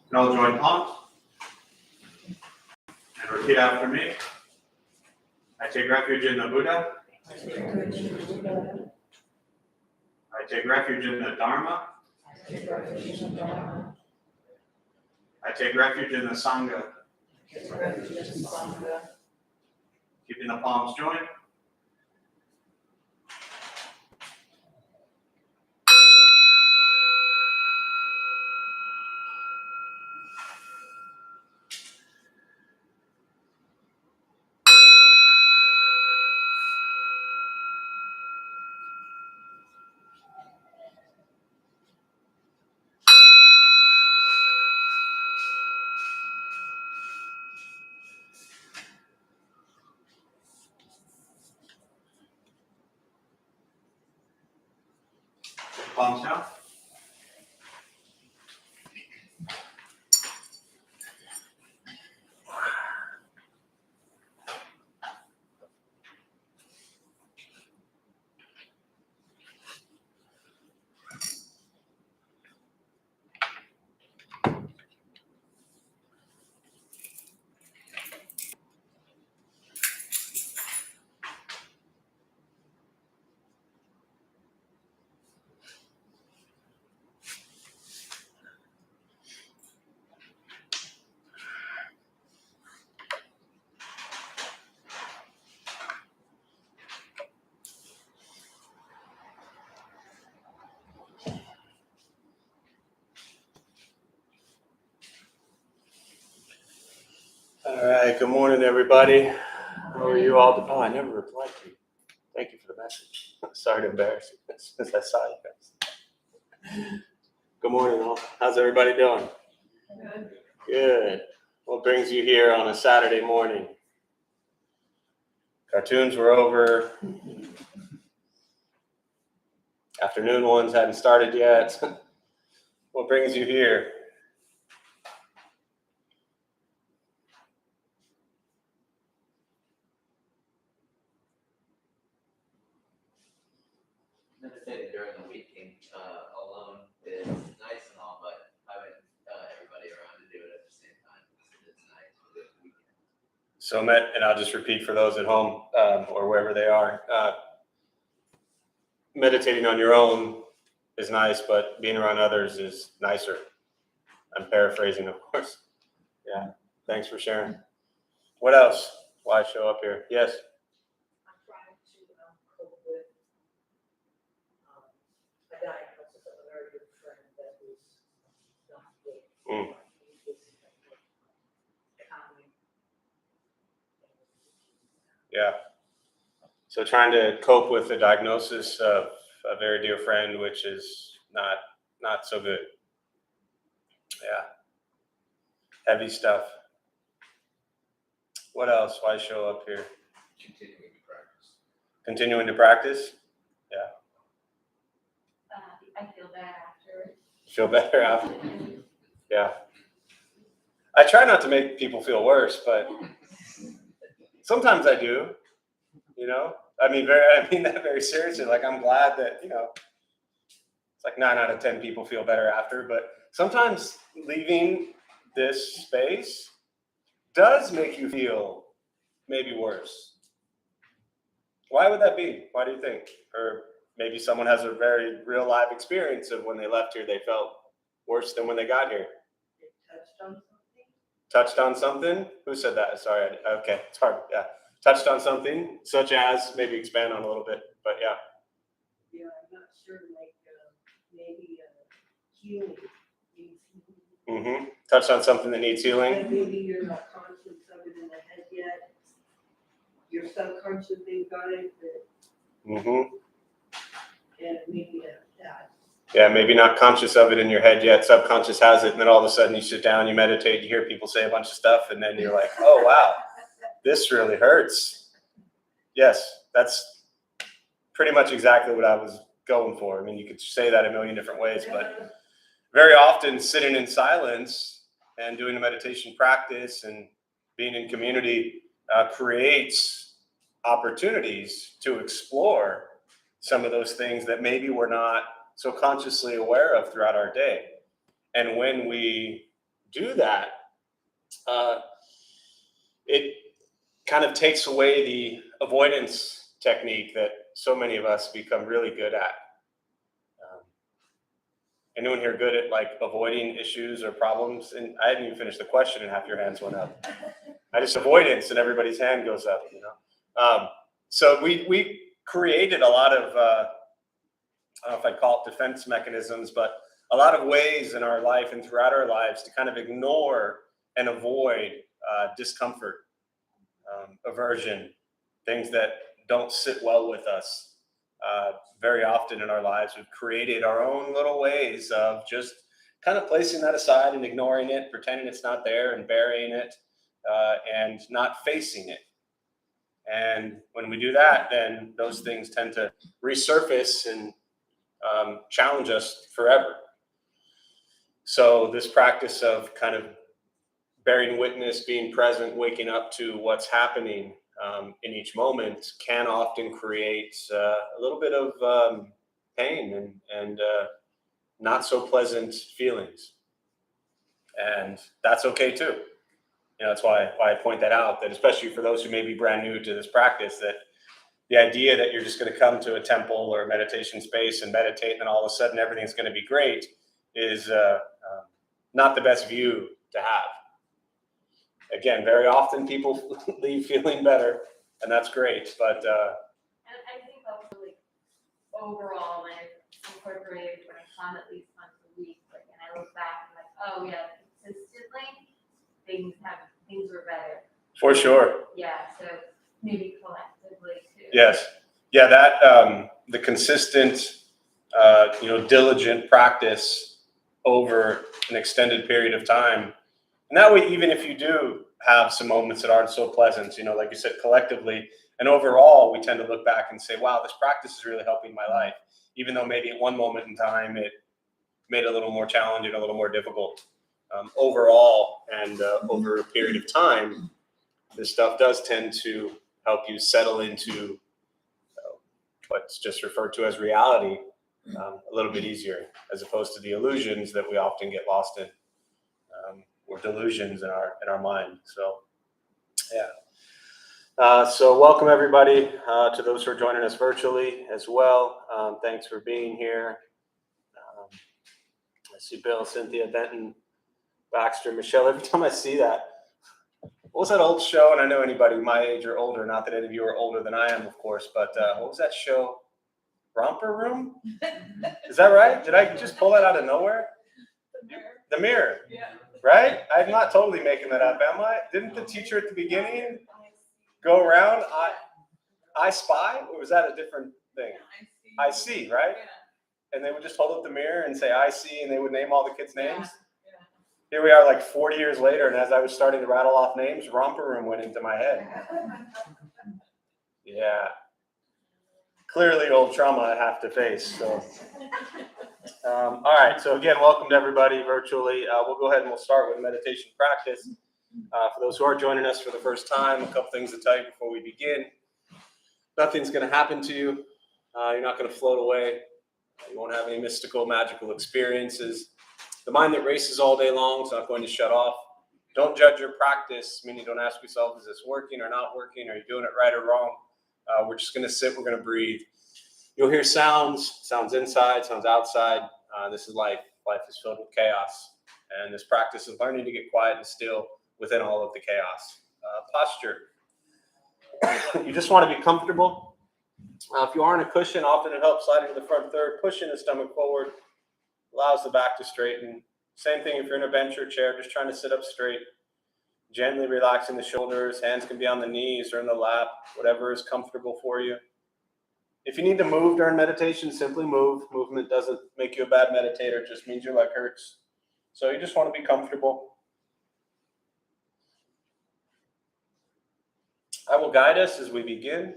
And all join palms. And repeat after me. I take refuge in the Buddha. I take refuge in the Dharma. I take refuge in the Sangha. Keeping the palms joined. Palms down. All right, good morning, everybody. How are you all? Oh, I never replied to you. Thank you for the message. Sorry to embarrass you since I saw you guys. Good morning, all. How's everybody doing? Good. Good. What brings you here on a Saturday morning? Cartoons were over. Afternoon ones hadn't started yet. What brings you here? Meditating during the weekend alone is nice and all, but having everybody around to do it at the same time is nice for the weekend. So, and I'll just repeat for those at home or wherever they are. Meditating on your own is nice, but being around others is nicer. I'm paraphrasing, of course. Yeah, thanks for sharing. What else? Why show up here? Yes? I'm trying to cope with a diagnosis of a very good friend that was not good. Yeah. So trying to cope with the diagnosis of a very dear friend, which is not so good. Yeah. Heavy stuff. What else? Why show up here? Continuing to practice? Yeah. I feel bad after. Feel better after? Yeah. I try not to make people feel worse, but sometimes I do. I mean that very seriously. Like, I'm glad that, it's like 9 out of 10 people feel better after, but sometimes leaving this space does make you feel maybe worse. Why would that be? Why do you think? Or maybe someone has a very real live experience of when they left here, they felt worse than when they got here. It touched on something. Touched on something? Who said that? Sorry. Okay, it's hard. Yeah. Touched on something, such as, maybe expand on a little bit, but yeah. Yeah, I'm not sure, like maybe healing. Mm-hmm. Touched on something that needs healing. And maybe you're not conscious of it in the head yet. Your subconscious thing got it. Mm-hmm. And maybe that. Yeah, maybe not conscious of it in your head yet. Subconscious has it, and then all of a sudden you sit down, you meditate, you hear people say a bunch of stuff, and then you're like, oh, wow, this really hurts. Yes, that's pretty much exactly what I was going for. I mean, you could say that a million different ways, but very often sitting in silence and doing a meditation practice and being in community creates opportunities to explore some of those things that maybe we're not so consciously aware of throughout our day. And when we do that, it kind of takes away the avoidance technique that so many of us become really good at. Anyone here good at like avoiding issues or problems? And I didn't even finish the question and half your hands went up. I just avoidance and everybody's hand goes up, you know? So we created a lot of, I don't know if I'd call it defense mechanisms, but a lot of ways in our life and throughout our lives to kind of ignore and avoid discomfort, aversion, things that don't sit well with us. Very often in our lives, we've created our own little ways of just kind of placing that aside and ignoring it, pretending it's not there and burying it, and not facing it. And when we do that, then those things tend to resurface and challenge us forever. So this practice of kind of bearing witness, being present, waking up to what's happening in each moment can often create a little bit of pain and not so pleasant feelings. And that's okay too. You know, that's why I point that out, that especially for those who may be brand new to this practice, that the idea that you're just going to come to a temple or a meditation space and meditate and then all of a sudden everything's going to be great is not the best view to have. Again, very often people leave feeling better, and that's great. But and I think also like overall, when I incorporated when I come at least once a week, like, and I look back and like, oh yeah, consistently things were better. for sure. Yeah, so maybe collectively too. Yes. Yeah, that the consistent, diligent practice over an extended period of time. And that way, even if you do have some moments that aren't so pleasant, like you said, collectively and overall, we tend to look back and say, wow, this practice is really helping my life. Even though maybe at one moment in time, it made it a little more challenging, a little more difficult. Overall, and over a period of time, this stuff does tend to help you settle into what's just referred to as reality a little bit easier, as opposed to the illusions that we often get lost in. Or delusions in our mind. So, yeah. So welcome everybody to those who are joining us virtually as well. Thanks for being here. I see Bill, Cynthia, Benton, Baxter, Michelle. Every time I see that, what was that old show? And I know anybody my age or older, not that any of you are older than I am, of course, but what was that show? Romper Room? Is that right? Did I just pull that out of nowhere? The Mirror. Yeah. Right? I'm not totally making that up, am I? Didn't the teacher at the beginning go around, I spy? Or was that a different thing? I see, right? Yeah. And they would just hold up the mirror and say, I see, and they would name all the kids' names. Yeah. Here we are like 40 years later, and as I was starting to rattle off names, Romper Room went into my head. Yeah. Clearly old trauma I have to face. So, all right. So again, welcome to everybody virtually. We'll go ahead and we'll start with meditation practice. For those who are joining us for the first time, a couple things to tell you before we begin. Nothing's going to happen to you. You're not going to float away. You won't have any mystical, magical experiences. The mind that races all day long is not going to shut off. Don't judge your practice, meaning don't ask yourself, is this working or not working? Are you doing it right or wrong? We're just going to sit. We're going to breathe. You'll hear sounds inside, sounds outside. This is life. Life is filled with chaos. And this practice is learning to get quiet and still within all of the chaos. Posture. You just want to be comfortable. If you are on a cushion, often it helps slide into the front third. Pushing the stomach forward allows the back to straighten. Same thing if you're in a bench or chair, just trying to sit up straight. Gently relaxing the shoulders. Hands can be on the knees or in the lap, whatever is comfortable for you. If you need to move during meditation, simply move. Movement doesn't make you a bad meditator. It just means your leg hurts. So you just want to be comfortable. I will guide us as we begin.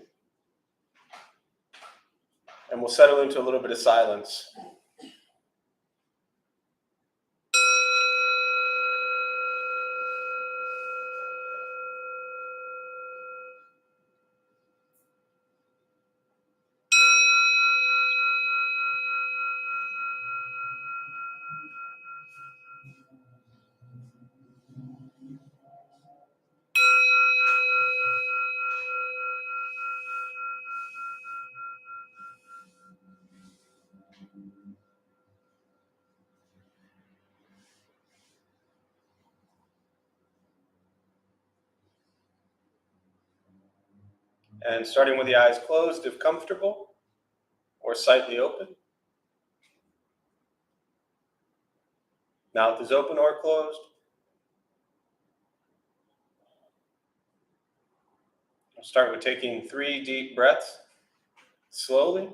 And we'll settle into a little bit of silence. And starting with the eyes closed if comfortable, or slightly open. Mouth is open or closed. I'll start with taking 3 deep breaths, slowly.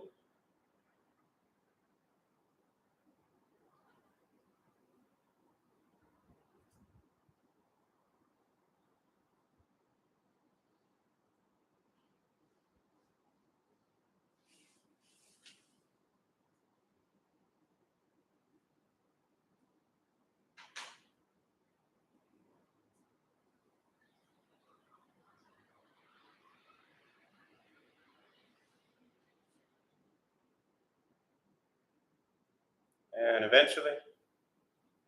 And eventually,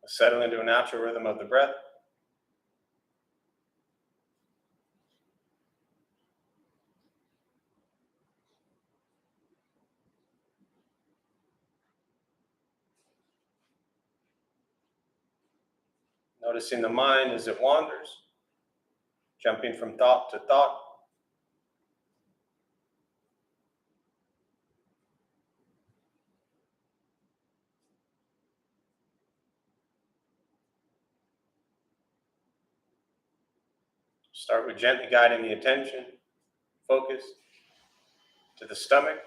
settle into a natural rhythm of the breath. Noticing the mind as it wanders, jumping from thought to thought. Start with gently guiding the attention, focus to the stomach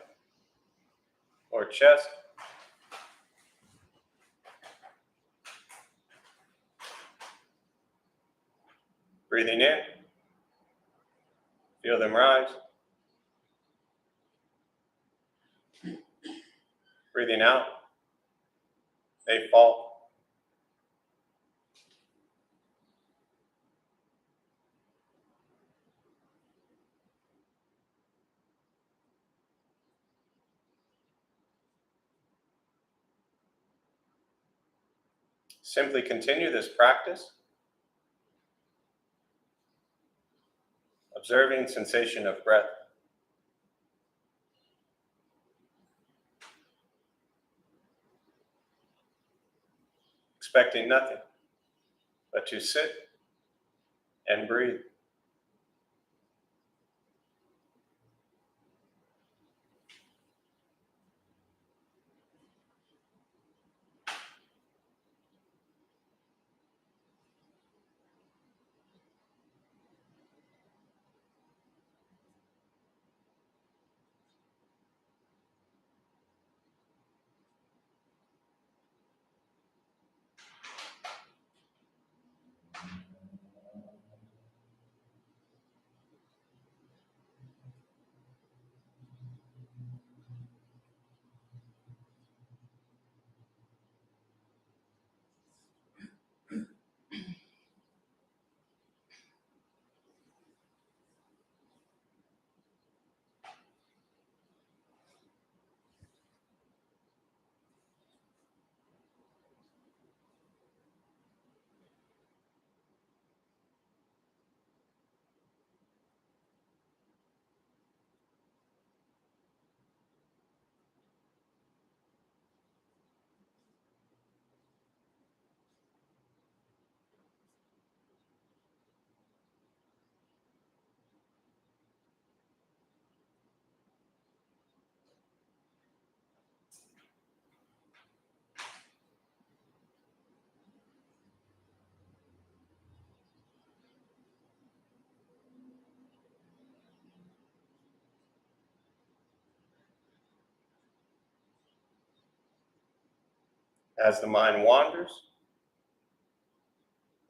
or chest. Breathing in, feel them rise. Breathing out, they fall. Simply continue this practice, observing sensation of breath. Expecting nothing but to sit and breathe. As the mind wanders,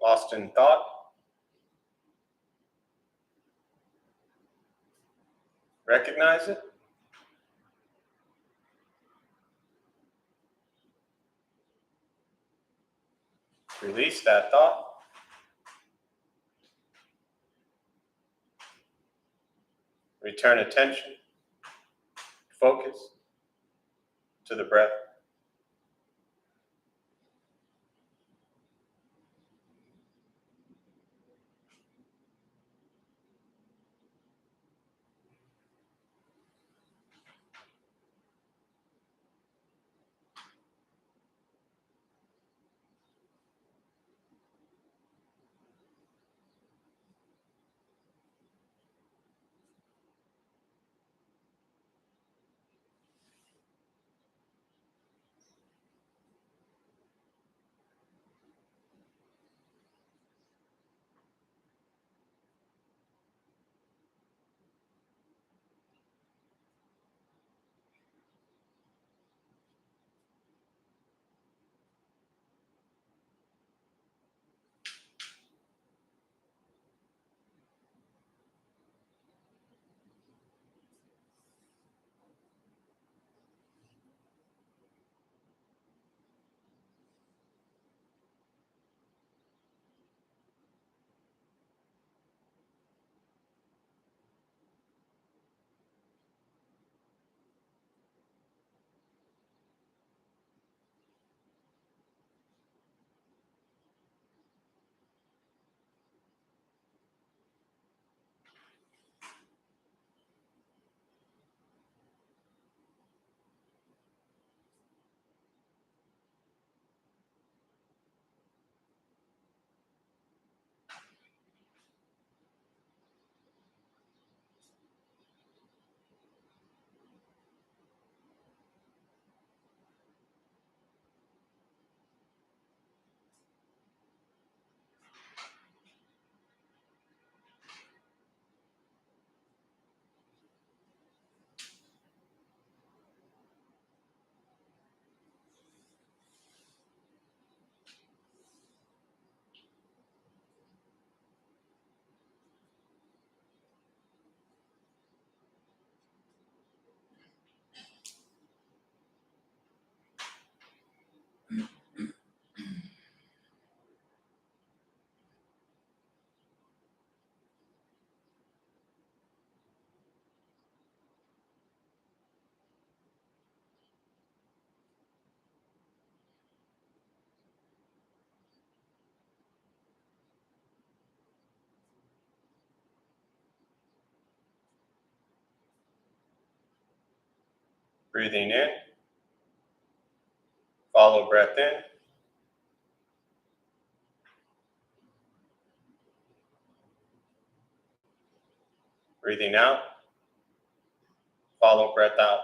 lost in thought, recognize it. Release that thought. Return attention, focus to the breath. Breathing in. Follow breath in. Breathing out. Follow breath out.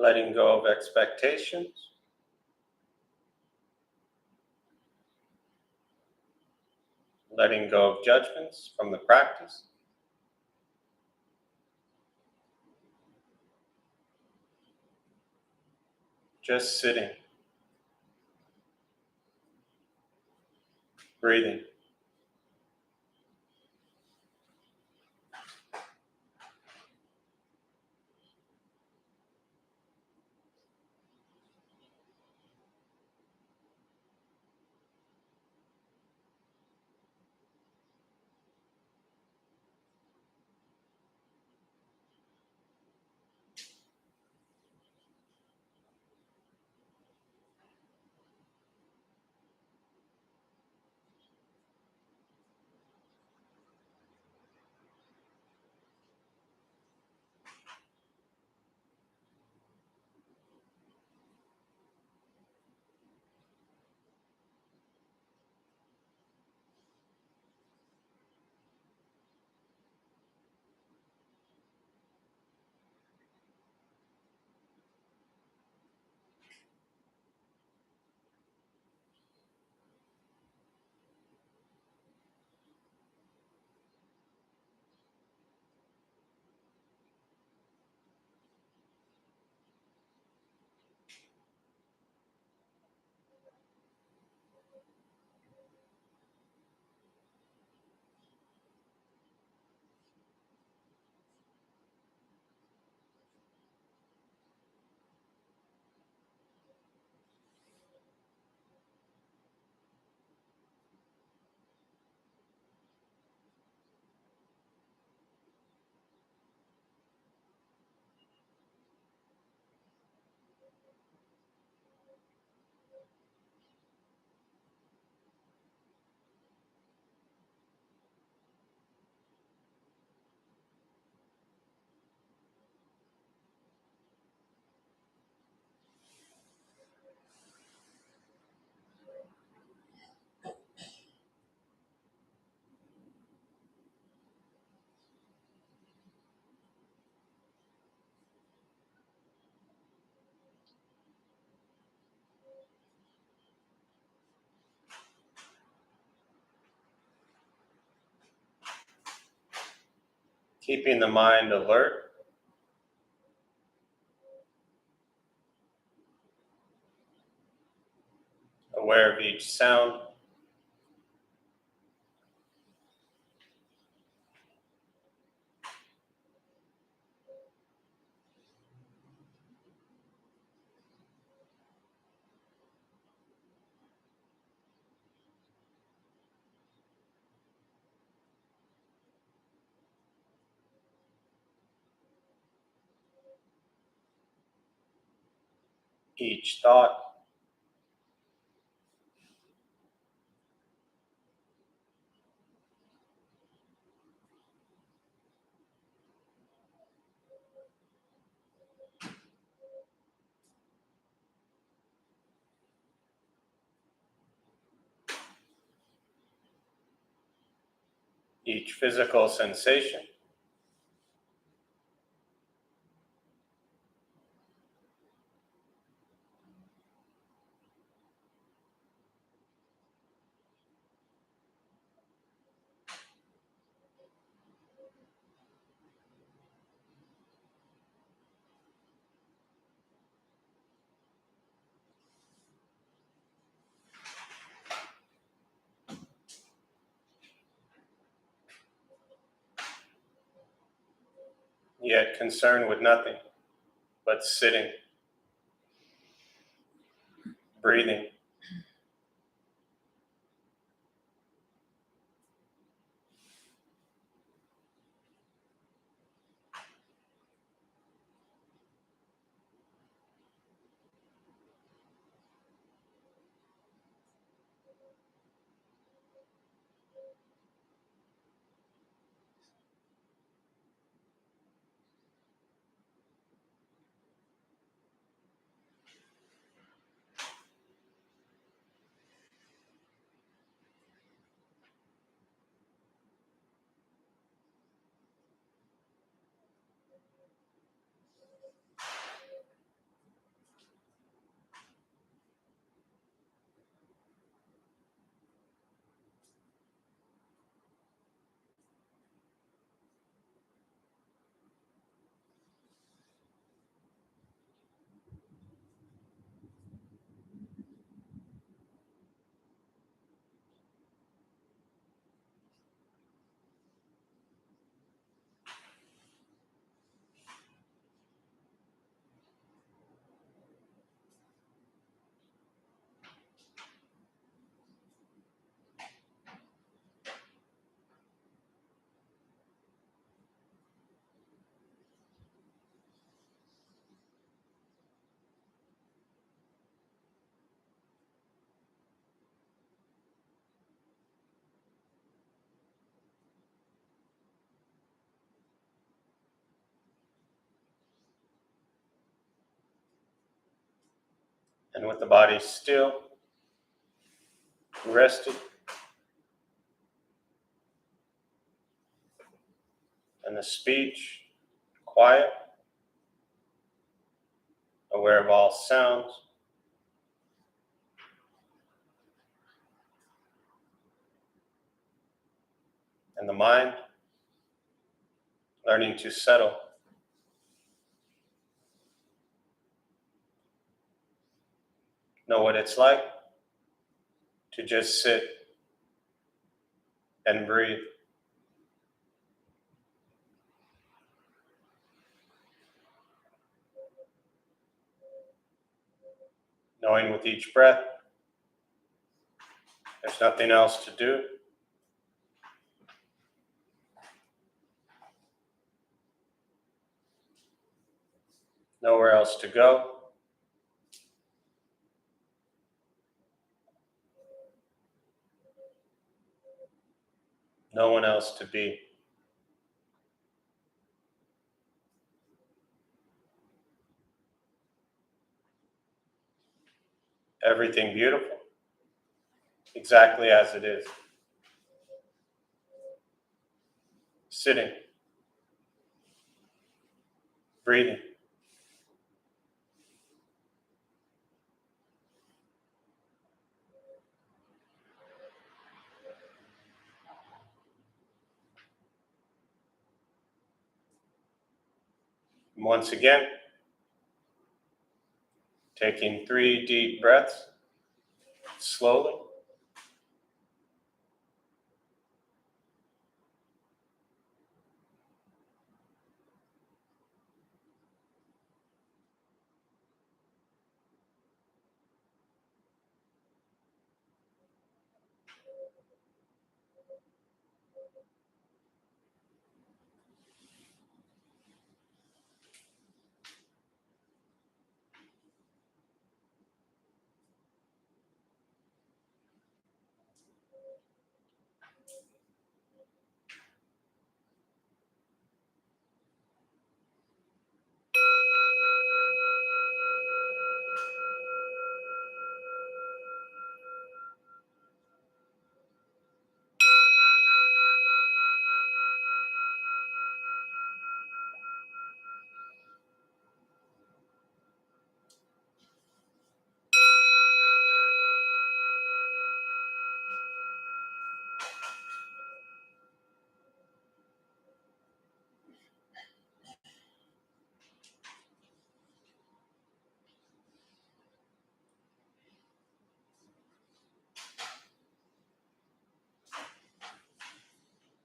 Letting go of expectations. Letting go of judgments from the practice. Just sitting. Breathing. Keeping the mind alert. Aware of each sound. Each thought. Each physical sensation. Yet concerned with nothing but sitting, breathing. And with the body still, rested, and the speech quiet, aware of all sounds, and the mind learning to settle. Know what it's like to just sit and breathe. Knowing with each breath, there's nothing else to do. Nowhere else to go. No one else to be. Everything beautiful, exactly as it is. Sitting, breathing. And once again, taking 3 deep breaths, slowly.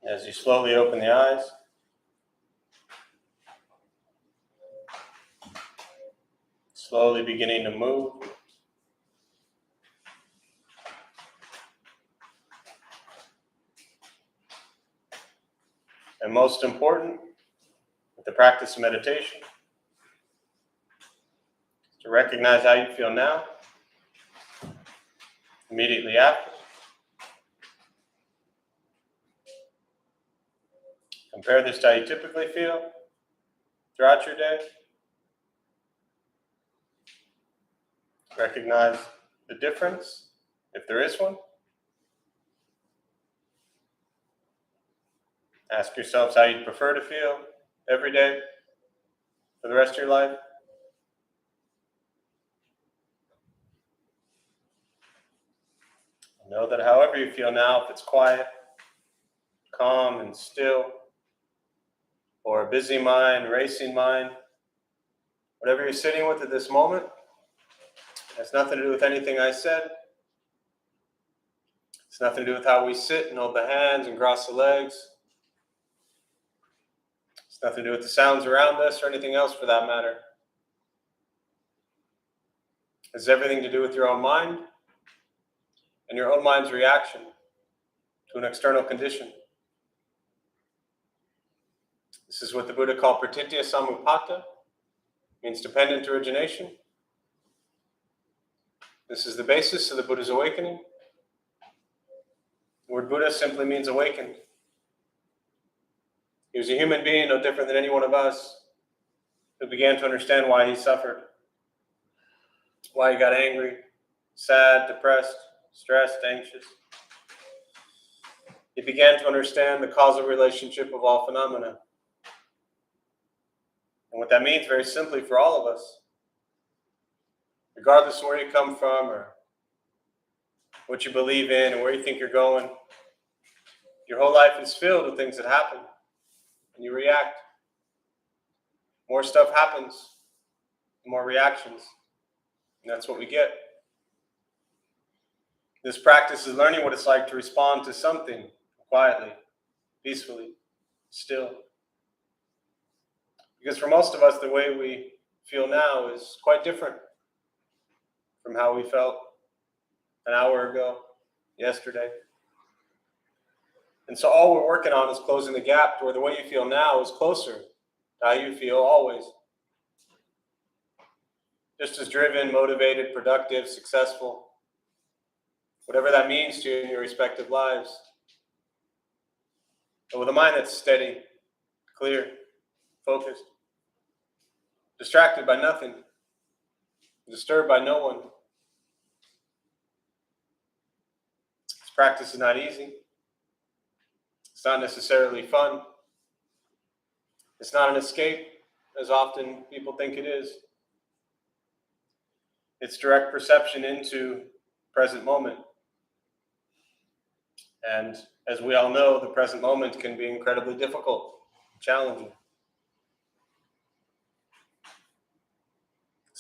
As you slowly open the eyes, slowly beginning to move. And most important, with the practice of meditation, is to recognize how you feel now, immediately after. Compare this to how you typically feel throughout your day. Recognize the difference, if there is one. Ask yourselves how you'd prefer to feel every day for the rest of your life. Know that however you feel now, if it's quiet, calm, and still, or a busy mind, racing mind, whatever you're sitting with at this moment, has nothing to do with anything I said. It's nothing to do with how we sit and hold the hands and cross the legs. It's nothing to do with the sounds around us or anything else for that matter. It has everything to do with your own mind and your own mind's reaction to an external condition. This is what the Buddha called pratitya samuppada, means dependent origination. This is the basis of the Buddha's awakening. The word Buddha simply means awakened. He was a human being, no different than any one of us, who began to understand why he suffered, why he got angry, sad, depressed, stressed, anxious. He began to understand the causal relationship of all phenomena. And what that means, very simply, for all of us, regardless of where you come from or what you believe in and where you think you're going, your whole life is filled with things that happen, and you react. More stuff happens, more reactions, and that's what we get. This practice is learning what it's like to respond to something quietly, peacefully, still. Because for most of us, the way we feel now is quite different from how we felt an hour ago, yesterday. And so all we're working on is closing the gap to where the way you feel now is closer to how you feel always. Just as driven, motivated, productive, successful, whatever that means to you in your respective lives. But with a mind that's steady, clear, focused, distracted by nothing, disturbed by no one. This practice is not easy. It's not necessarily fun. It's not an escape, as often people think it is. It's direct perception into present moment. And as we all know, the present moment can be incredibly difficult, challenging.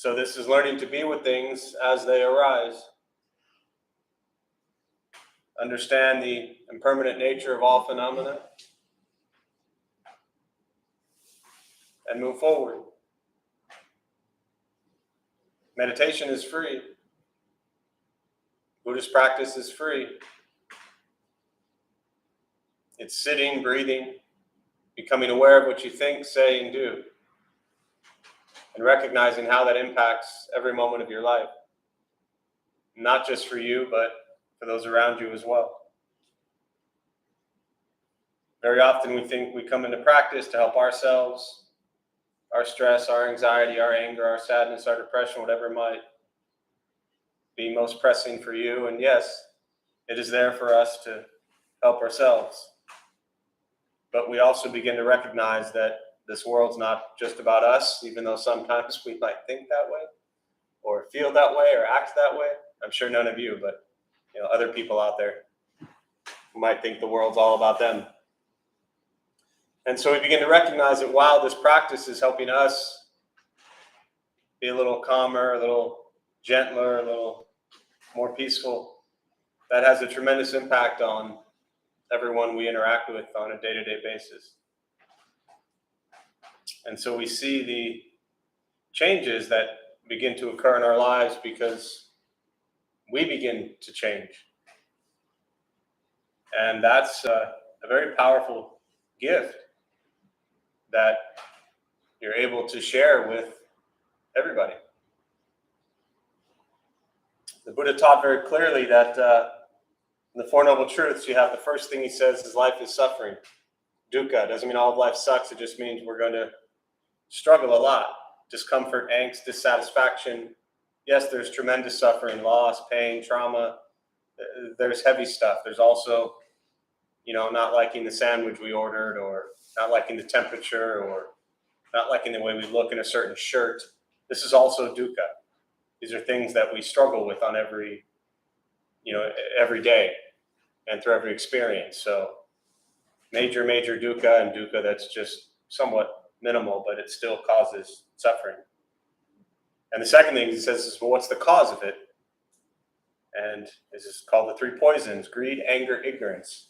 So this is learning to be with things as they arise. Understand the impermanent nature of all phenomena. And move forward. Meditation is free. Buddhist practice is free. It's sitting, breathing, becoming aware of what you think, say, and do, and recognizing how that impacts every moment of your life. Not just for you, but for those around you as well. Very often we think we come into practice to help ourselves, our stress, our anxiety, our anger, our sadness, our depression, whatever might be most pressing for you. And yes, it is there for us to help ourselves. But we also begin to recognize that this world's not just about us, even though sometimes we might think that way, or feel that way, or act that way. I'm sure none of you, but other people out there who might think the world's all about them. And so we begin to recognize that while this practice is helping us be a little calmer, a little gentler, a little more peaceful, that has a tremendous impact on everyone we interact with on a day-to-day basis. And so we see the changes that begin to occur in our lives because we begin to change. And that's a very powerful gift that you're able to share with everybody. The Buddha taught very clearly that in the Four Noble Truths, you have the first thing he says is life is suffering. Dukkha doesn't mean all of life sucks. It just means we're going to struggle a lot. Discomfort, angst, dissatisfaction. Yes, there's tremendous suffering, loss, pain, trauma. There's heavy stuff. There's also, not liking the sandwich we ordered, or not liking the temperature, or not liking the way we look in a certain shirt. This is also dukkha. These are things that we struggle with on every day and through every experience. So major dukkha, and dukkha that's just somewhat minimal, but it still causes suffering. And the second thing he says is, well, what's the cause of it? And this is called the three poisons: greed, anger, ignorance.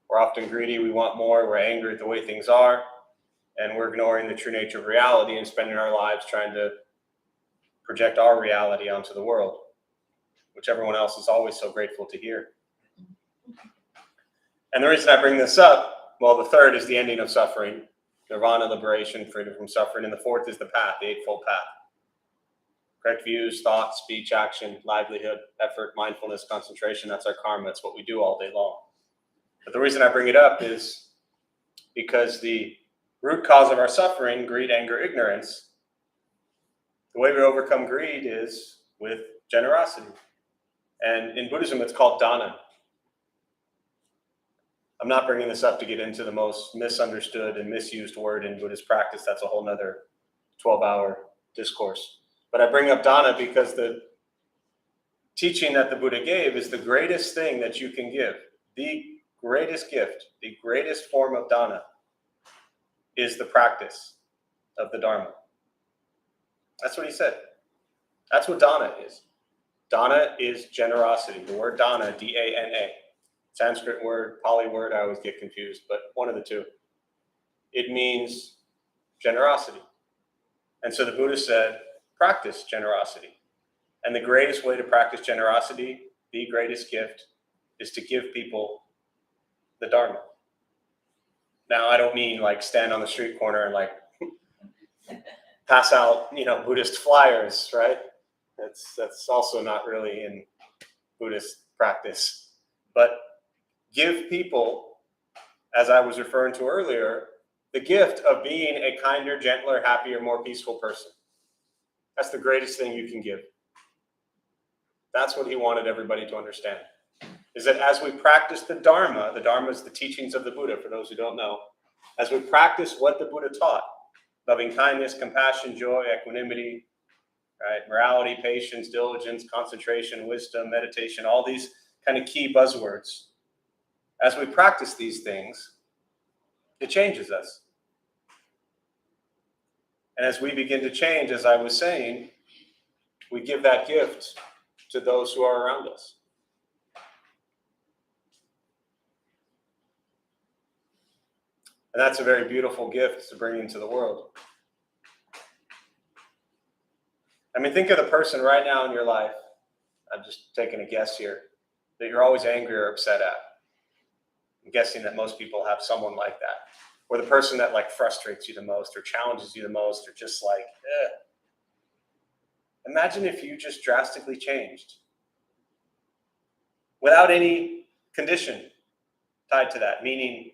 We're often greedy, we want more, we're angry at the way things are, and we're ignoring the true nature of reality and spending our lives trying to project our reality onto the world, which everyone else is always so grateful to hear. And the reason I bring this up, well, the third is the ending of suffering, Nirvana, liberation, freedom from suffering, and the fourth is the path, the Eightfold Path. Correct views, thoughts, speech, action, livelihood, effort, mindfulness, concentration, that's our karma, it's what we do all day long. But the reason I bring it up is because the root cause of our suffering, greed, anger, ignorance, the way we overcome greed is with generosity. And in Buddhism, it's called dana. I'm not bringing this up to get into the most misunderstood and misused word in Buddhist practice. That's a whole nother 12-hour discourse. But I bring up dana because the teaching that the Buddha gave is the greatest thing that you can give. The greatest gift, the greatest form of dana is the practice of the Dharma. That's what he said. That's what dana is. Dana is generosity. The word dana, D-A-N-A. Sanskrit word, Pali word, I always get confused, but one of the two. It means generosity. And so the Buddha said, practice generosity. And the greatest way to practice generosity, the greatest gift, is to give people the Dharma. Now, I don't mean like stand on the street corner and like pass out, Buddhist flyers, right? That's also not really in Buddhist practice. But give people, as I was referring to earlier, the gift of being a kinder, gentler, happier, more peaceful person. That's the greatest thing you can give. That's what he wanted everybody to understand. Is that as we practice the Dharma is the teachings of the Buddha, for those who don't know, as we practice what the Buddha taught, loving kindness, compassion, joy, equanimity, right, morality, patience, diligence, concentration, wisdom, meditation, all these kind of key buzzwords. As we practice these things, it changes us. And as we begin to change, as I was saying, we give that gift to those who are around us. And that's a very beautiful gift to bring into the world. I mean, think of the person right now in your life, I'm just taking a guess here, that you're always angry or upset at. I'm guessing that most people have someone like that. Or the person that like frustrates you the most or challenges you the most or just like, eh. Imagine if you just drastically changed without any condition tied to that, meaning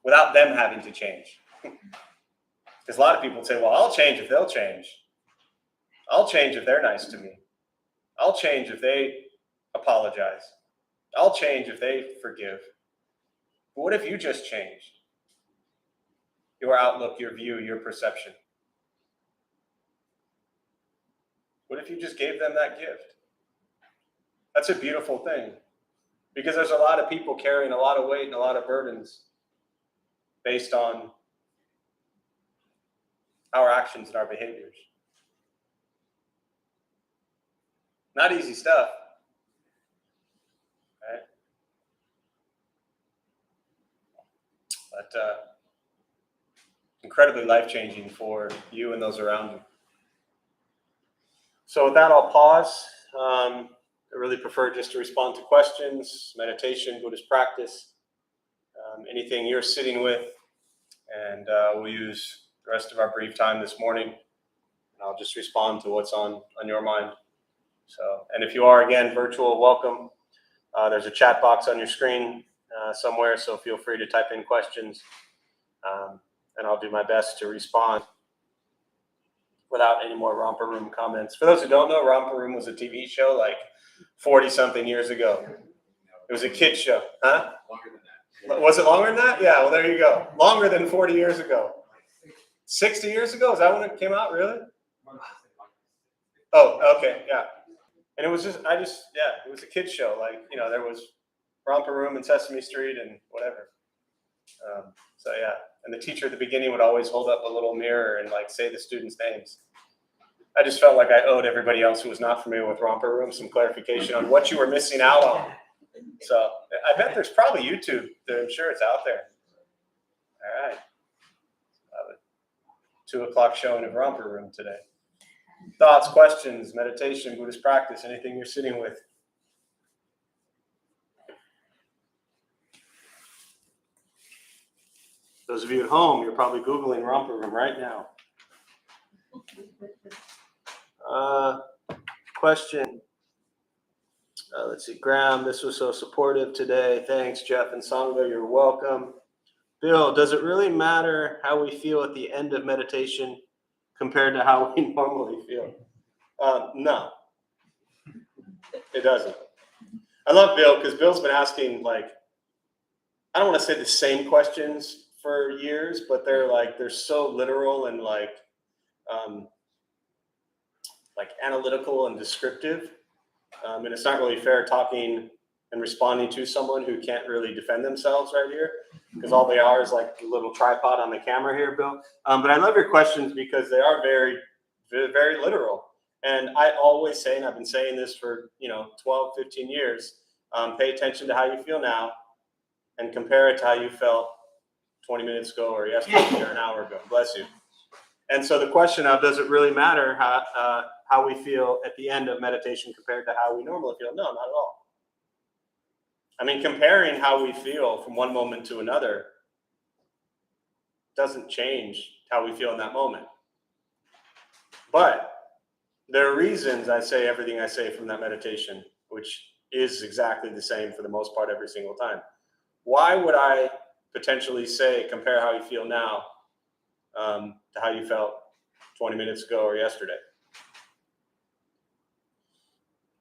without them having to change. Because a lot of people say, well, I'll change if they'll change. I'll change if they're nice to me. I'll change if they apologize. I'll change if they forgive. But what if you just changed? Your outlook, your view, your perception. What if you just gave them that gift? That's a beautiful thing. Because there's a lot of people carrying a lot of weight and a lot of burdens based on our actions and our behaviors. Not easy stuff. Right? But incredibly life-changing for you and those around you. So with that, I'll pause. I really prefer just to respond to questions, meditation, Buddhist practice, anything you're sitting with. And we'll use the rest of our brief time this morning. And I'll just respond to what's on your mind. So, and if you are, again, virtual, welcome. There's a chat box on your screen somewhere, so feel free to type in questions. And I'll do my best to respond without any more Romper Room comments. For those who don't know, Romper Room was a TV show like 40-something years ago. It was a kid's show. Huh? Longer than that. Was it longer than that? Yeah, well, there you go. Longer than 40 years ago. 60 years ago? Is that when it came out, really? Oh, okay, yeah. And it was just, it was a kid's show. Like, there was Romper Room and Sesame Street and whatever. So, yeah. And the teacher at the beginning would always hold up a little mirror and, like, say the students' names. I just felt like I owed everybody else who was not familiar with Romper Room some clarification on what you were missing out on. So, I bet there's probably YouTube. I'm sure it's out there. All right. 2 o'clock showing of Romper Room today. Thoughts, questions, meditation, Buddhist practice, anything you're sitting with. Those of you at home, you're probably Googling Romper Room right now. Question. Let's see, Graham, this was so supportive today. Thanks, Jeff and Sangha, you're welcome. Bill, does it really matter how we feel at the end of meditation compared to how we normally feel? No, it doesn't. I love Bill because Bill's been asking, like, I don't want to say the same questions for years, but they're so literal and like analytical and descriptive. And it's not really fair talking and responding to someone who can't really defend themselves right here, because all they are is like a little tripod on the camera here, Bill. But I love your questions because they are very, very literal. And I always say, and I've been saying this for 12, 15 years, pay attention to how you feel now and compare it to how you felt 20 minutes ago or yesterday or an hour ago. Bless you. And so the question of, does it really matter how we feel at the end of meditation compared to how we normally feel? No, not at all. I mean, comparing how we feel from one moment to another doesn't change how we feel in that moment. But there are reasons I say everything I say from that meditation, which is exactly the same for the most part every single time. Why would I potentially say compare how you feel now to how you felt 20 minutes ago or yesterday?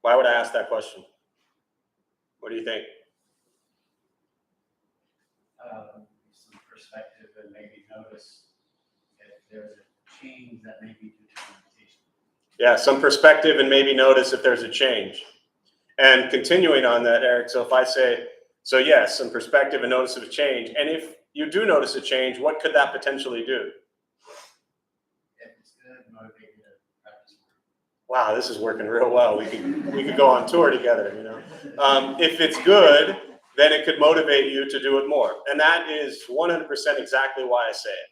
Why would I ask that question? What do you think? Some perspective and maybe notice if there's a change that may be due to meditation. Yeah, some perspective and maybe notice if there's a change. And continuing on that, Eric, so if I say, so yes, some perspective and notice of a change. And if you do notice a change, what could that potentially do? If wow, this is working real well. We could go on tour together, you know. If it's good, then it could motivate you to do it more. And that is 100% exactly why I say it.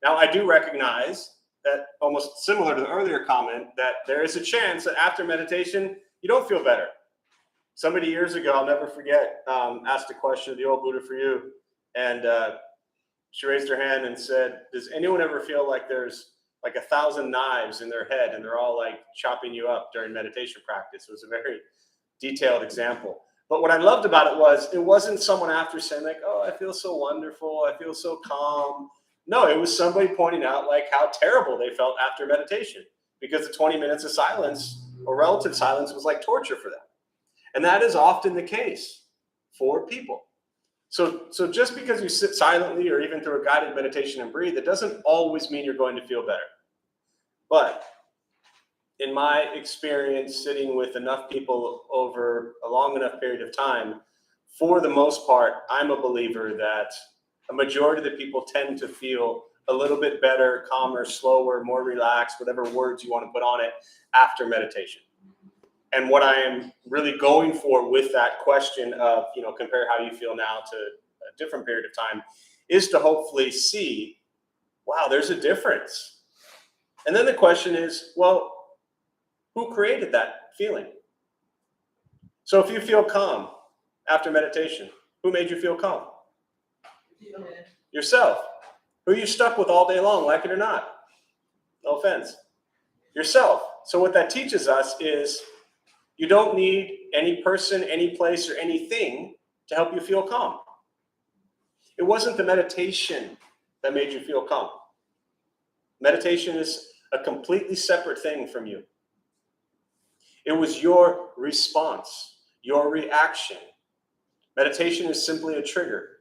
Now, I do recognize that, almost similar to the earlier comment, that there is a chance that after meditation, you don't feel better. Somebody years ago, I'll never forget, asked a question of the old Buddha for you, and she raised her hand and said, does anyone ever feel like there's like 1,000 knives in their head and they're all like chopping you up during meditation practice? It was a very detailed example. But what I loved about it was, it wasn't someone after saying like, oh, I feel so wonderful, I feel so calm. No, it was somebody pointing out like how terrible they felt after meditation, because the 20 minutes of silence or relative silence was like torture for them. And that is often the case for people. So just because you sit silently or even through a guided meditation and breathe, it doesn't always mean you're going to feel better. But in my experience, sitting with enough people over a long enough period of time, for the most part, I'm a believer that a majority of the people tend to feel a little bit better, calmer, slower, more relaxed, whatever words you want to put on it, after meditation. And what I am really going for with that question of, you know, compare how you feel now to a different period of time, is to hopefully see, wow, there's a difference. And then the question is, well, who created that feeling? So if you feel calm after meditation, who made you feel calm? Yourself. Who you stuck with all day long, like it or not? No offense. Yourself. So what that teaches us is, you don't need any person, any place, or anything to help you feel calm. It wasn't the meditation that made you feel calm. Meditation is a completely separate thing from you. It was your response, your reaction. Meditation is simply a trigger.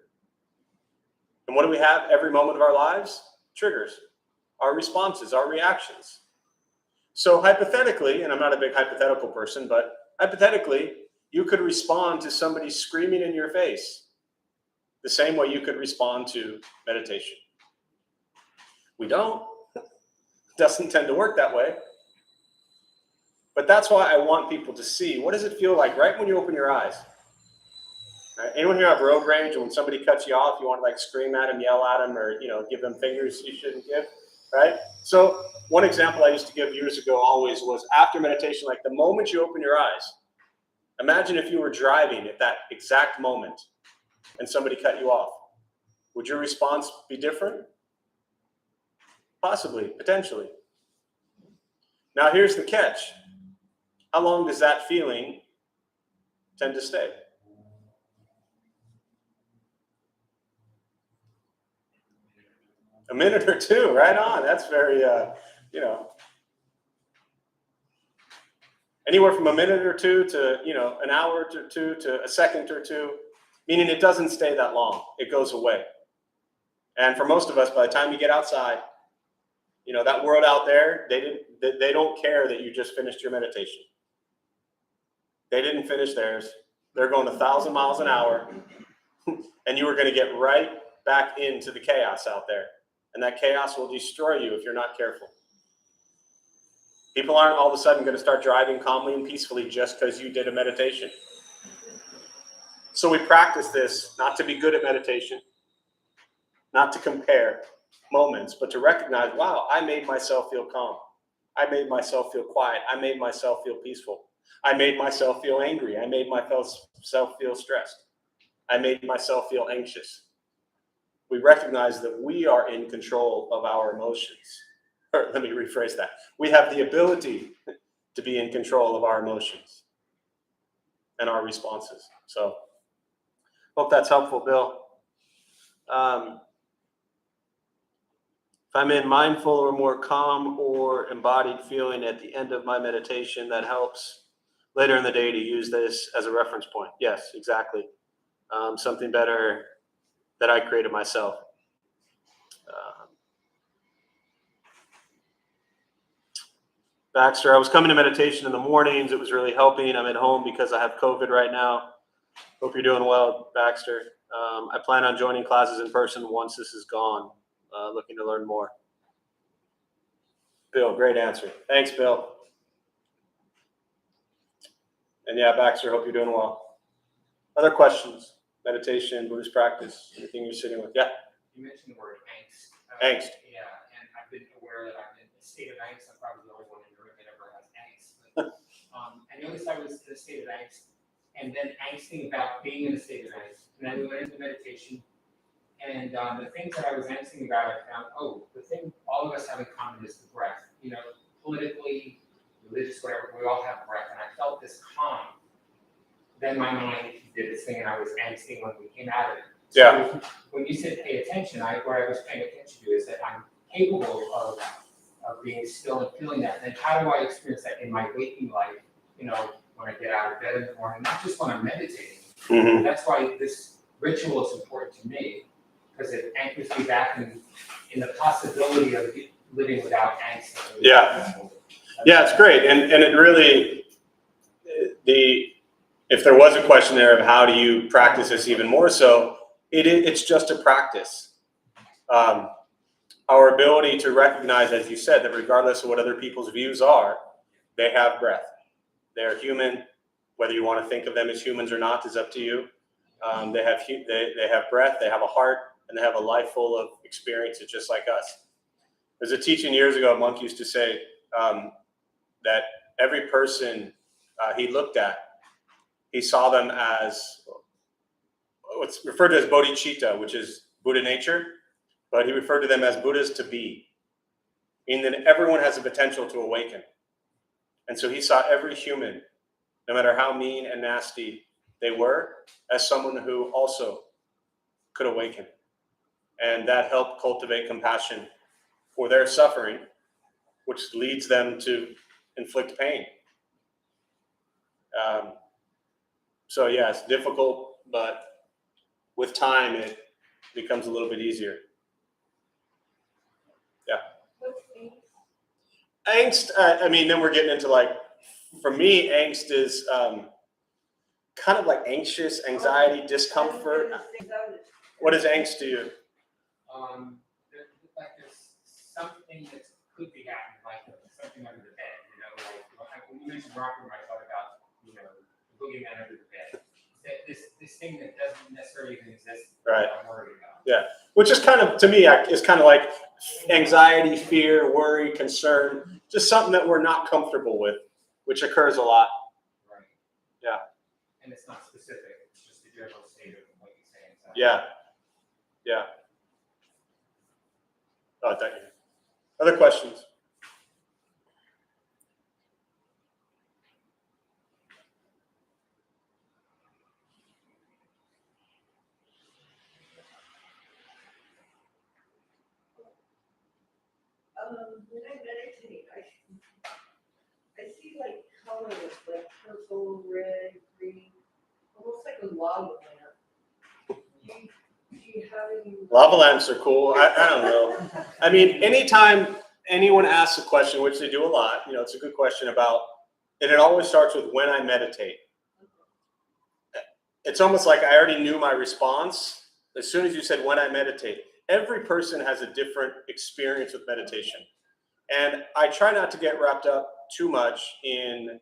And what do we have every moment of our lives? Triggers, our responses, our reactions. So hypothetically, and I'm not a big hypothetical person, but hypothetically, you could respond to somebody screaming in your face the same way you could respond to meditation. We don't. It doesn't tend to work that way. But that's why I want people to see, what does it feel like right when you open your eyes? Right? Anyone here have road rage, and when somebody cuts you off, you want to like scream at them, yell at them, or give them fingers you shouldn't give, right? So one example I used to give years ago always was after meditation, like the moment you open your eyes, imagine if you were driving at that exact moment and somebody cut you off. Would your response be different? Possibly, potentially. Now here's the catch. How long does that feeling tend to stay? A minute or two, right on. That's very, anywhere from a minute or two to, an hour or two to a second or two, meaning it doesn't stay that long. It goes away. And for most of us, by the time you get outside, that world out there, they don't care that you just finished your meditation. They didn't finish theirs. They're going 1,000 miles an hour, and you are going to get right back into the chaos out there. And that chaos will destroy you if you're not careful. People aren't all of a sudden going to start driving calmly and peacefully just because you did a meditation. So we practice this not to be good at meditation, not to compare moments, but to recognize, wow, I made myself feel calm. I made myself feel quiet. I made myself feel peaceful. I made myself feel angry. I made myself feel stressed. I made myself feel anxious. We recognize that we are in control of our emotions. Or let me rephrase that. We have the ability to be in control of our emotions and our responses. So, hope that's helpful, Bill. If I'm in mindful or more calm or embodied feeling at the end of my meditation, that helps later in the day to use this as a reference point. Yes, exactly. Something better that I created myself. Baxter, I was coming to meditation in the mornings. It was really helping. I'm at home because I have COVID right now. Hope you're doing well, Baxter. I plan on joining classes in person once this is gone. Looking to learn more. Bill, great answer. Thanks, Bill. And yeah, Baxter, hope you're doing well. Other questions? Meditation, Buddhist practice, anything you're sitting with? Yeah. You mentioned the word angst. Angst. Yeah, and I've been aware that I'm in a state of angst. I'm probably the only one in the room that ever has angst. But, I noticed I was in a state of angst, and then angsting about being in a state of angst. And then we went into meditation, and the things that I was angsting about, I found, the thing all of us have in common is the breath. You know, politically, religious, whatever, we all have breath, and I felt this calm. Then my mind did its thing, and I was angsting when we came out of it. So Yeah. when you said pay attention, what I was paying attention to is that I'm capable of being still and feeling that. And how do I experience that in my waking life? You know, when I get out of bed in the morning, not just when I'm meditating. Mm-hmm. That's why this ritual is important to me, because it anchors me back in the possibility of living without angst. Yeah. Yeah, it's great. And it really, if there was a question there of how do you practice this even more so, it's just a practice. Our ability to recognize, as you said, that regardless of what other people's views are, they have breath. They're human. Whether you want to think of them as humans or not is up to you. They have breath, they have a heart, and they have a life full of experiences just like us. There's a teaching years ago, a monk used to say that every person he looked at, he saw them as what's referred to as bodhicitta, which is Buddha nature, but he referred to them as Buddhas to be. Meaning that everyone has the potential to awaken. And so he saw every human, no matter how mean and nasty they were, as someone who also could awaken. And that helped cultivate compassion for their suffering, which leads them to inflict pain. So yeah, it's difficult, but with time, it becomes a little bit easier. Yeah. Angst, I mean, then we're getting into like, for me, angst is kind of like anxious, anxiety, discomfort. What is angst to you? There's something that could be happening, like something under the bed, you know, like when you mentioned rock room, I thought about, you know, the boogeyman under the bed. This thing that doesn't necessarily even exist, right? I'm worried about. Yeah, which is kind of, to me, is kind of like anxiety, fear, worry, concern, just something that we're not comfortable with, which occurs a lot. Right. Yeah. And it's not specific, it's just the general state of what you're saying. So. Yeah. Yeah. Oh, thank you. Other questions? When I meditate, I see like colors, like purple, red, green, almost like a lava lamp. Do you have any? Lava lamps are cool. I don't know. I mean, anytime anyone asks a question, which they do a lot, you know, it's a good question about, and it always starts with when I meditate. It's almost like I already knew my response. As soon as you said when I meditate, every person has a different experience with meditation. And I try not to get wrapped up too much in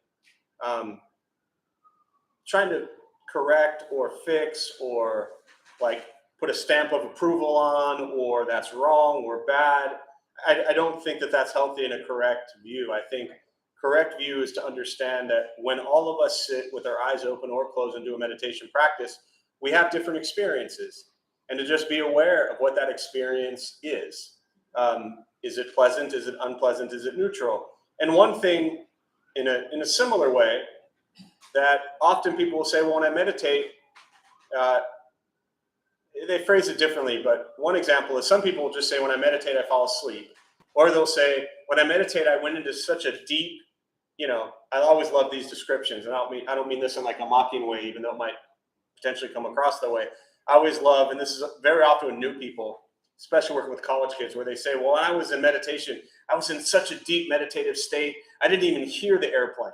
trying to correct or fix or like put a stamp of approval on, or that's wrong or bad. I don't think that that's healthy in a correct view. I think correct view is to understand that when all of us sit with our eyes open or closed and do a meditation practice, we have different experiences, and to just be aware of what that experience is. Is it pleasant? Is it unpleasant? Is it neutral? And one thing in a similar way that often people will say, well, when I meditate, they phrase it differently, but one example is some people will just say, when I meditate, I fall asleep. Or they'll say, when I meditate, I went into such a deep, you know, I always love these descriptions, and I don't mean this in like a mocking way, even though it might potentially come across that way. I always love, and this is very often with new people, especially working with college kids, where they say, well, when I was in meditation, I was in such a deep meditative state, I didn't even hear the airplane.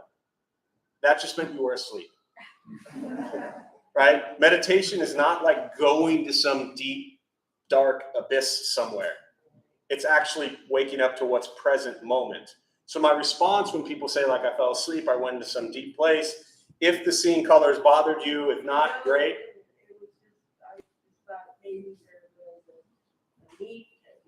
That just meant you were asleep. Right? Meditation is not like going to some deep, dark abyss somewhere. It's actually waking up to what's present moment. So my response when people say like I fell asleep, I went into some deep place, If the scene colors bothered you, if not, great. It was just, I just thought maybe there was a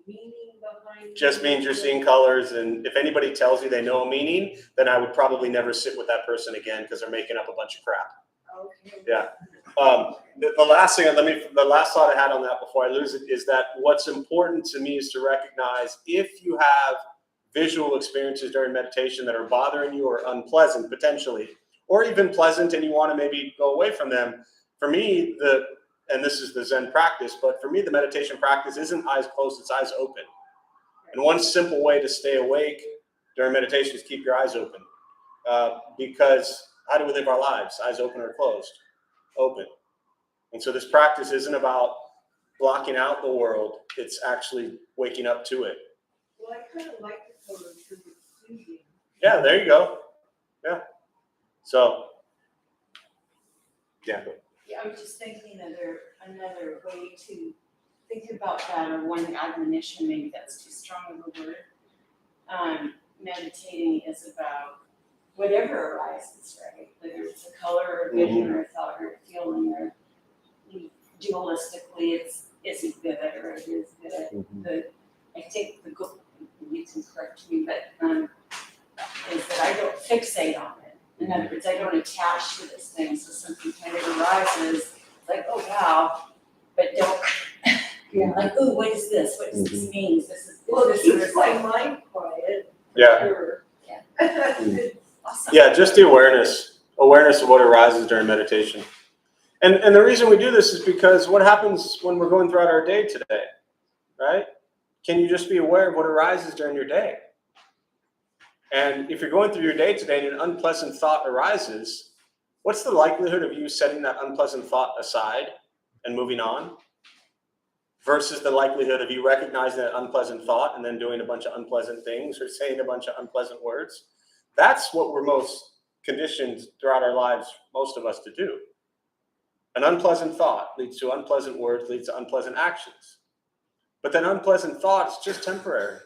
meaning behind. Just means you're seeing colors, and if anybody tells you they know a meaning, then I would probably never sit with that person again because they're making up a bunch of crap. Okay. Yeah. The last thing, the last thought I had on that before I lose it is that what's important to me is to recognize if you have visual experiences during meditation that are bothering you or unpleasant potentially, or even pleasant and you want to maybe go away from them. For me, and this is the Zen practice, but for me, the meditation practice isn't eyes closed, it's eyes open. And one simple way to stay awake during meditation is keep your eyes open. Because how do we live our lives? Eyes open or closed? Open. And so this practice isn't about blocking out the world, it's actually waking up to it. Well, I kind of like the color because it's soothing. Yeah, there you go. Yeah. So, yeah. Yeah, I was just thinking another way to think about that, or one admonition, maybe that's too strong of a word. Meditating is about whatever arises, right? Whether it's a color or a vision or a thought or a feeling, or dualistically is it good or it is good. I think the goal, you can correct me, but is that I don't fixate on it. In other words, I don't attach to this thing, so something kind of arises, like, oh wow, but don't, like, ooh, what is this? What does this mean? Well, it this keeps my mind quiet. Yeah. Sure. Yeah. Awesome. Yeah, just the awareness of what arises during meditation. And the reason we do this is because what happens when we're going throughout our day today, right? Can you just be aware of what arises during your day? And if you're going through your day today and an unpleasant thought arises, what's the likelihood of you setting that unpleasant thought aside and moving on versus the likelihood of you recognizing that unpleasant thought and then doing a bunch of unpleasant things or saying a bunch of unpleasant words? That's what we're most conditioned throughout our lives, most of us, to do. An unpleasant thought leads to unpleasant words, leads to unpleasant actions. But then unpleasant thoughts just temporary.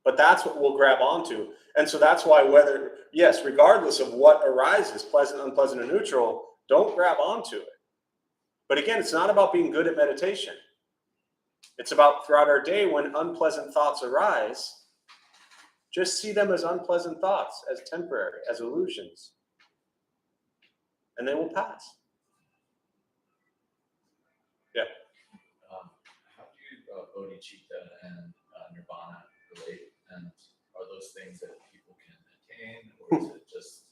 But that's what we'll grab onto. And so that's why regardless of what arises, pleasant, unpleasant, or neutral, don't grab onto it. But again, it's not about being good at meditation. It's about throughout our day when unpleasant thoughts arise, just see them as unpleasant thoughts, as temporary, as illusions. And they will pass. Yeah. How do bodhicitta and nirvana relate? And are those things that people can attain, or is it just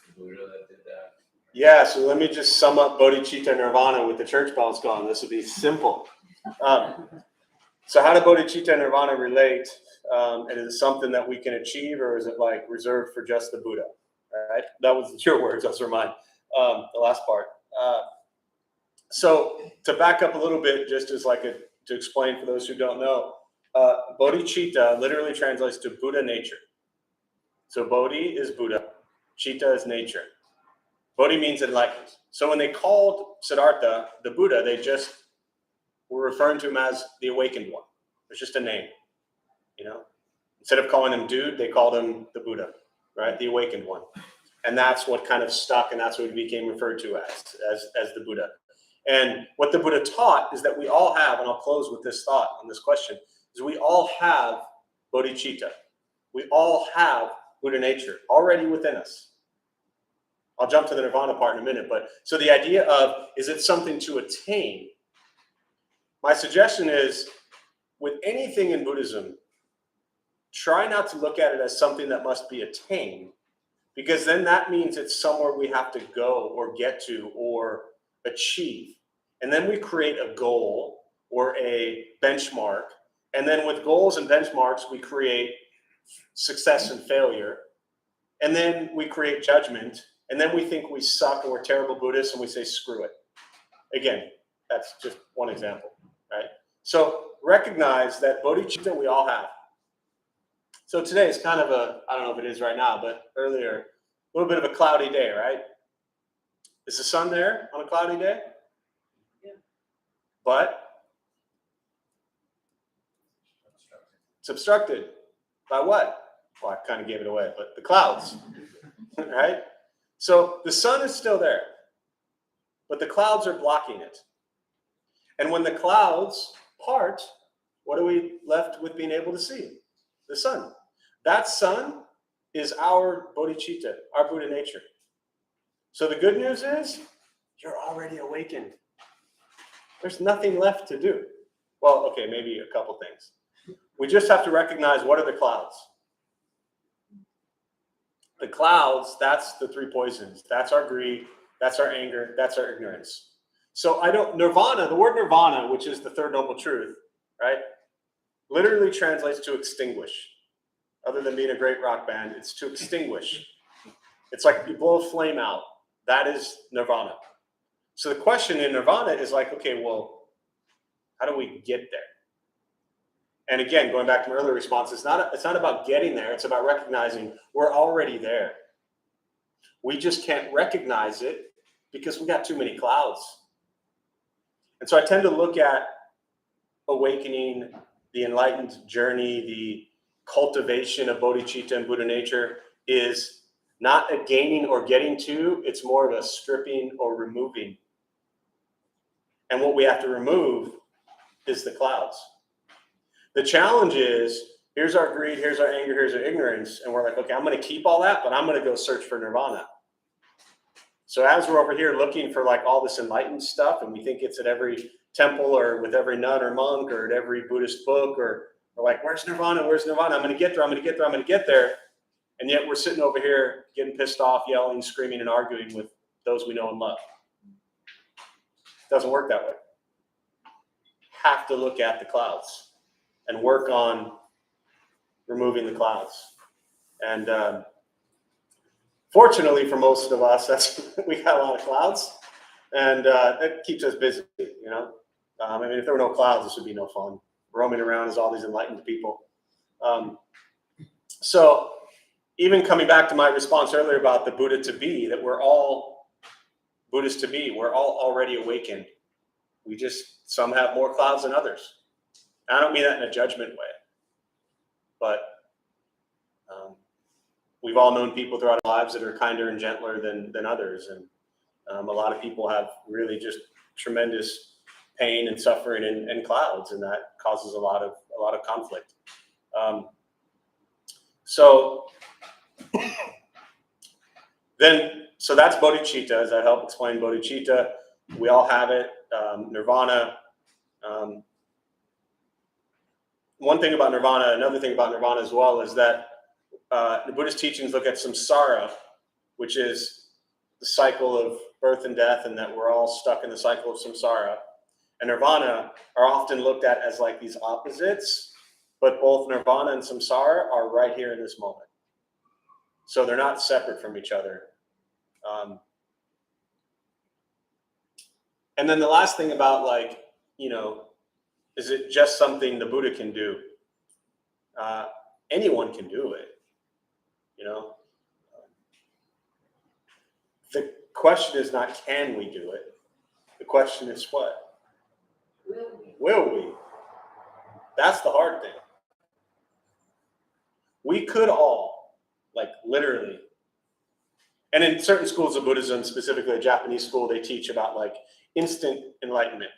the Buddha that did that? Yeah, so let me just sum up bodhicitta and nirvana with the church bells going. This would be simple. So how do bodhicitta and nirvana relate? And is it something that we can achieve, or is it like reserved for just the Buddha? All right, that was your words, those are mine. The last part. So to back up a little bit, just as to explain for those who don't know, bodhicitta literally translates to Buddha nature. So bodhi is Buddha, citta is nature. Bodhi means enlightened. So when they called Siddhartha the Buddha, they just were referring to him as the awakened one. It's just a name, Instead of calling him dude, they called him the Buddha, right? The awakened one. And that's what kind of stuck, and that's what he became referred to as the Buddha. And what the Buddha taught is that we all have, and I'll close with this thought on this question, is we all have bodhicitta. We all have Buddha nature already within us. I'll jump to the nirvana part in a minute, but so the idea of, is it something to attain? My suggestion is, with anything in Buddhism, try not to look at it as something that must be attained, because then that means it's somewhere we have to go or get to or achieve. And then we create a goal or a benchmark. And then with goals and benchmarks, we create success and failure. And then we create judgment. And then we think we suck and we're terrible Buddhists and we say, screw it. Again, that's just one example, right? So recognize that bodhicitta we all have. So today is kind of I don't know if it is right now, but earlier, a little bit of a cloudy day, right? Is the sun there on a cloudy day? Yeah. But it's obstructed by what? Well, I kind of gave it away, but the clouds, right? So the sun is still there, but the clouds are blocking it. And when the clouds part, what are we left with being able to see? The sun. That sun is our bodhicitta, our Buddha nature. So the good news is, you're already awakened. There's nothing left to do. Well, okay, maybe a couple things. We just have to recognize, what are the clouds? The clouds, that's the three poisons. That's our greed, that's our anger, that's our ignorance. So nirvana, the word nirvana, which is the third noble truth, right? Literally translates to extinguish. Other than being a great rock band, it's to extinguish. It's like you blow a flame out. That is nirvana. So the question in nirvana is like, okay, well, how do we get there? And again, going back to my earlier response, it's not about getting there. It's about recognizing we're already there. We just can't recognize it because we got too many clouds. And so I tend to look at awakening, the enlightened journey, the cultivation of bodhicitta and Buddha nature is not a gaining or getting to, it's more of a stripping or removing. And what we have to remove is the clouds. The challenge is, here's our greed, here's our anger, here's our ignorance, and we're like, okay, I'm going to keep all that, but I'm going to go search for nirvana. So as we're over here looking for like all this enlightened stuff, and we think it's at every temple or with every nun or monk or at every Buddhist book, or we're like, where's nirvana, where's nirvana? I'm going to get there, I'm going to get there, I'm going to get there. And yet we're sitting over here getting pissed off, yelling, screaming, and arguing with those we know and love. It doesn't work that way. Have to look at the clouds and work on removing the clouds. And fortunately for most of us, we got a lot of clouds, and it keeps us busy, you know. I mean, if there were no clouds, this would be no fun. Roaming around as all these enlightened people. So even coming back to my response earlier about the Buddha to be, that we're all Buddhas to be, we're all already awakened. We just, some have more clouds than others. I don't mean that in a judgment way, but we've all known people throughout our lives that are kinder and gentler than others. And a lot of people have really just tremendous pain and suffering and clouds, and that causes a lot of conflict. So that's bodhicitta. Does that help explain bodhicitta? We all have it. Nirvana. One thing about nirvana, another thing about nirvana as well, is that the Buddhist teachings look at samsara, which is the cycle of birth and death, and that we're all stuck in the cycle of samsara. And nirvana are often looked at as like these opposites, but both nirvana and samsara are right here in this moment. So they're not separate from each other. And then the last thing about, like, you know, is it just something the Buddha can do? Anyone can do it, you know. The question is not can we do it? The question is what? Will we? That's the hard thing. We could all, like, literally. And in certain schools of Buddhism, specifically a Japanese school, they teach about like instant enlightenment.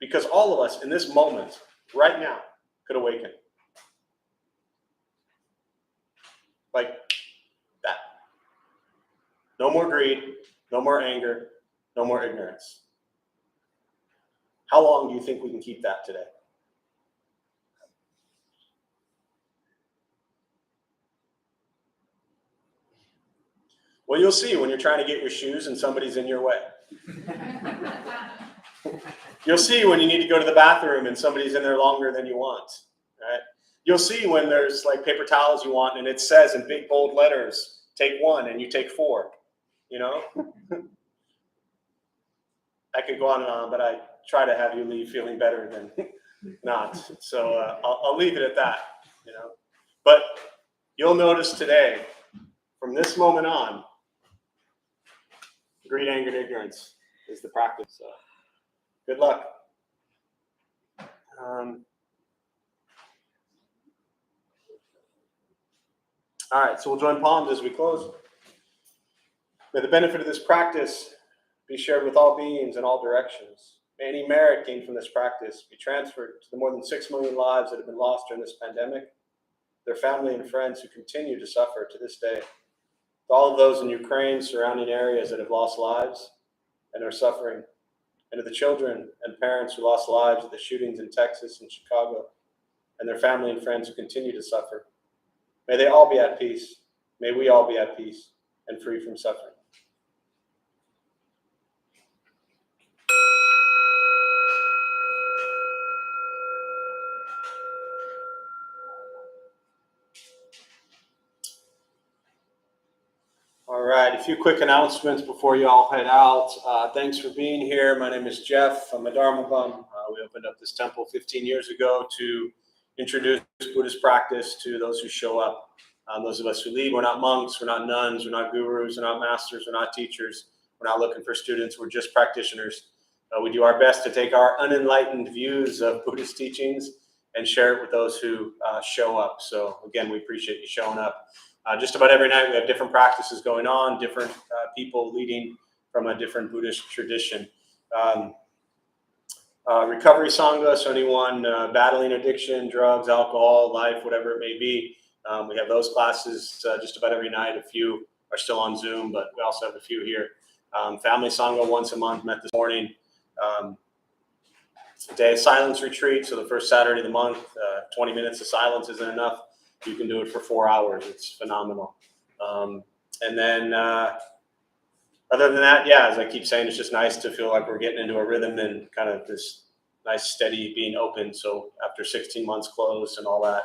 Because all of us in this moment, right now, could awaken. Like that. No more greed, no more anger, no more ignorance. How long do you think we can keep that today? Well, you'll see when you're trying to get your shoes and somebody's in your way. You'll see when you need to go to the bathroom and somebody's in there longer than you want, right? You'll see when there's like paper towels you want and it says in big bold letters, take one and you take four, you know? I could go on, but I try to have you leave feeling better than not. So I'll leave it at that, you know? But you'll notice today, from this moment on, greed, anger, and ignorance is the practice. So good luck. All right, so we'll join palms as we close. May the benefit of this practice be shared with all beings in all directions. May any merit gained from this practice be transferred to the more than 6 million lives that have been lost during this pandemic, their family and friends who continue to suffer to this day, to all of those in Ukraine, surrounding areas that have lost lives and are suffering, and to the children and parents who lost lives at the shootings in Texas and Chicago, and their family and friends who continue to suffer. May they all be at peace. May we all be at peace and free from suffering. All right, a few quick announcements before you all head out. Thanks for being here. My name is Jeff. I'm a Dharma bum. We opened up this temple 15 years ago to introduce Buddhist practice to those who show up. Those of us who lead, we're not monks, we're not nuns, we're not gurus, we're not masters, we're not teachers. We're not looking for students, we're just practitioners. We do our best to take our unenlightened views of Buddhist teachings and share it with those who show up. So again, we appreciate you showing up. Just about every night we have different practices going on, different people leading from a different Buddhist tradition. Recovery Sangha, so anyone battling addiction, drugs, alcohol, life, whatever it may be. We have those classes just about every night. A few are still on Zoom, but we also have a few here. Family Sangha once a month, met this morning. Day of silence retreat, so the first Saturday of the month, 20 minutes of silence isn't enough. You can do it for 4 hours. It's phenomenal. And then other than that, yeah, as I keep saying, it's just nice to feel like we're getting into a rhythm and kind of this nice steady being open. So after 16 months closed and all that,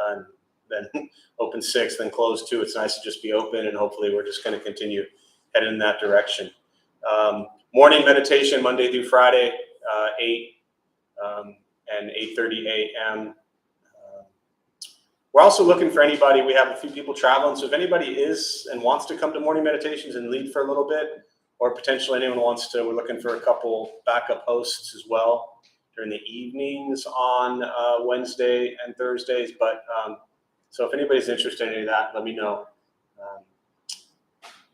and then open 6, then close 2, it's nice to just be open, and hopefully we're just going to continue heading in that direction. Morning meditation, Monday through Friday, 8 and 8:30 a.m. We're also looking for anybody. We have a few people traveling, so if anybody is and wants to come to morning meditations and lead for a little bit, or potentially anyone wants to, we're looking for a couple backup hosts as well during the evenings on Wednesday and Thursdays. But so if anybody's interested in any of that, let me know.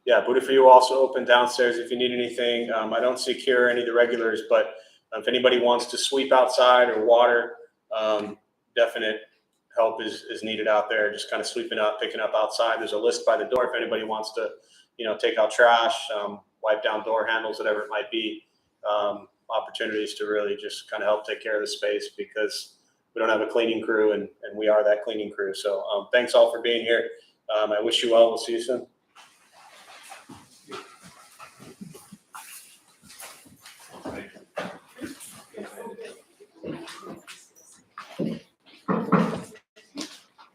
Yeah, Buddha for You also open downstairs if you need anything. I don't see Kira or any of the regulars, but if anybody wants to sweep outside or water, definite help is needed out there. Just kind of sweeping up, picking up outside. There's a list by the door if anybody wants to, take out trash, wipe down door handles, whatever it might be. Opportunities to really just kind of help take care of the space, because we don't have a cleaning crew, and we are that cleaning crew. So thanks all for being here. I wish you well. We'll see you soon.